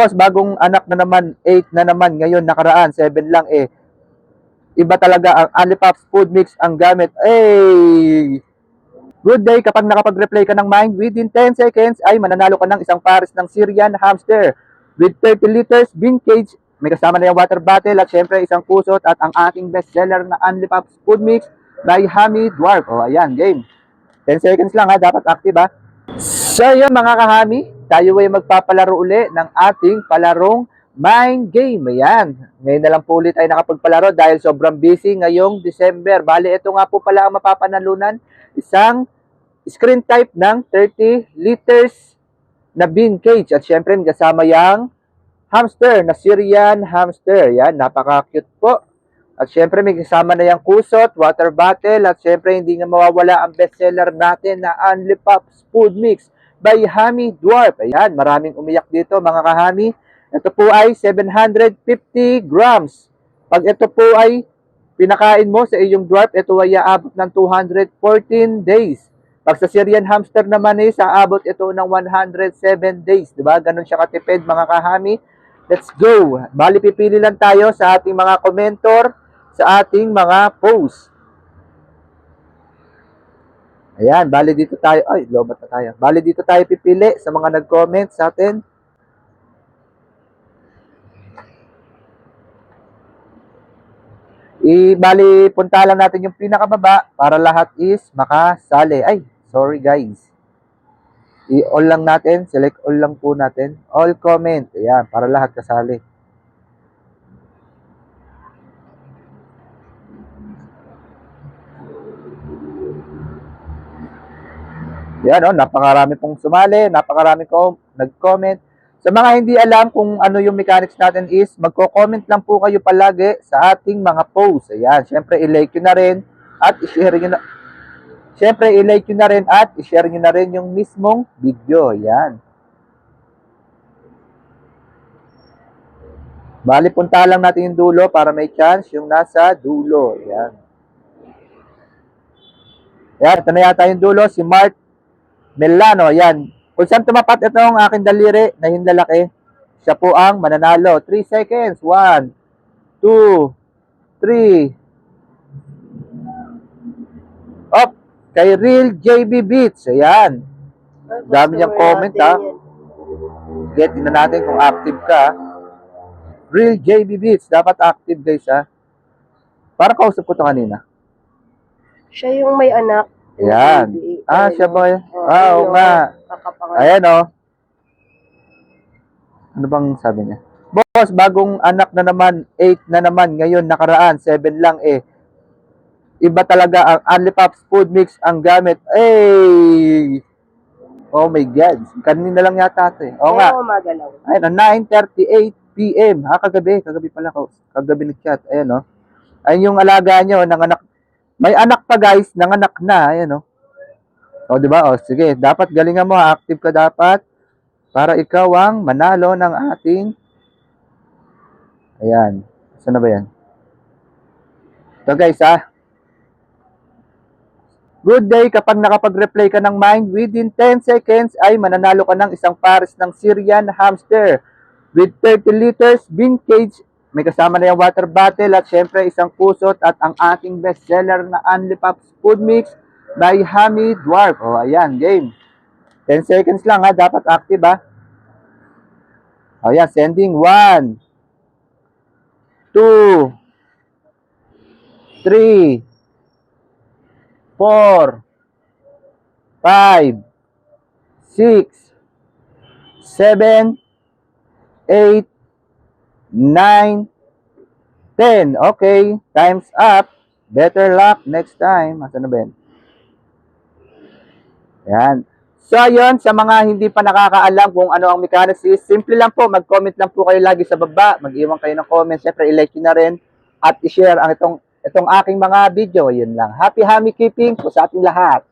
Boss, bagong anak na naman, 8 na naman, ngayon nakaraan, 7 lang eh. Iba talaga ang Alipops Food Mix ang gamit. Hey! Good day, kapag nakapag-replay ka ng Mind, within 10 seconds ay mananalo ka ng isang pares ng Syrian hamster with 30 liters bean cage. May kasama na yung water bottle at syempre isang pusot at ang ating bestseller na Alipops Food Mix by Hammy Dwarf. O ayan, game. 10 seconds lang ha, dapat active ha. So yun mga kahami, tayo ay magpapalaro uli ng ating palarong Mind Game. Ayan, ngayon na lang po ulit ay nakapagpalaro dahil sobrang busy ngayong December. Bale, ito nga po pala ang mapapanalunan, isang screen type ng 30 liters na bean cage. At syempre kasama yung hamster na Syrian hamster. Yan, napaka-cute po. At syempre may kasama na yung kusot, water bottle, at syempre hindi nga mawawala ang bestseller natin na Alipops Food Mix by Hammy Dwarf. Ayan, maraming umiyak dito mga kahami. Ito po ay 750 grams. Pag ito po ay pinakain mo sa iyong dwarf, ito ay aabot ng 214 days. Pag sa Syrian hamster naman ay aabot ito ng 107 days. Diba? Ganun siya katipid mga kahami. Let's go. Bali pipili lang tayo sa ating mga komentor, sa ating mga post. Ayan, bali dito tayo. Ay, lobat na tayo. Bali dito tayo pipili sa mga nag-comment sa atin. Bali, punta lang natin yung pinakababa para lahat is makasali. Ay, sorry guys. I-all lang natin. Select all lang po natin. All comment. Ayan, para lahat kasali. Yan, napakarami pong sumali, napakarami ko nag-comment. Sa mga hindi alam kung ano yung mechanics natin is, magko-comment lang po kayo palagi sa ating mga posts. Ayan, syempre i-like nyo na rin at i-share nyo na. Syempre i-like nyo na rin at i-share nyo na rin yung mismong video. Ayan. Bali, punta lang natin yung dulo para may chance yung nasa dulo. Ayan. Ayan, ito na yata yung dulo, si Mark Melano, yan. Kung saan tumapat ito ang aking daliri na hindalaki, siya po ang mananalo. 3 seconds. 1, 2, 3. Op, kay Real JB Beats. Ayan. Dami niyang comment ha. Get na natin kung active ka. Real JB Beats. Dapat active guys ha. Para kausap ko ito kanina. Siya yung may anak. Ayan. Siya ba yan? Oo nga. Ayan o. Ano bang sabi niya? Boss, bagong anak na naman, 8 na naman, ngayon nakaraan, 7 lang eh. Iba talaga ang Alipops Food Mix ang gamit. Hey! Oh my God. Kanina lang yata ito eh. Oo nga. Ayan, 9:38 PM. Kagabi pala ko. Kagabi nag-chat. Ayan o. Ayun yung alaga nyo, nanganak. May anak pa guys, nanganak na. Ayan o. O, diba? O, sige. Dapat galingan mo. Active ka dapat. Para ikaw ang manalo ng ating. Ayan. Saan na ba yan? Ito guys, ha. Good day. Kapag nakapag-replay ka ng Mind, within 10 seconds ay mananalo ka ng isang pares ng Syrian hamster with 30 liters bean cage. May kasama na yung water bottle at syempre isang pusot at ang ating bestseller na Alipops Food Mix by Hammy Dwarf. O, ayan, game. 10 seconds lang ha, dapat active ha. O, ayan, sending 1, 2, 3, 4, 5, 6, 7, 8, 9, 10. Okay, time's up. Better luck next time. Asan na ba yan? Ayan. So, ayun, sa mga hindi pa nakakaalam kung ano ang mechanics is, simple lang po, mag-comment lang po kayo lagi sa baba, mag-iwan kayo ng comment, syempre i-like nyo na rin, at i-share ang itong aking mga video. Yun lang. Happy keeping po sa ating lahat.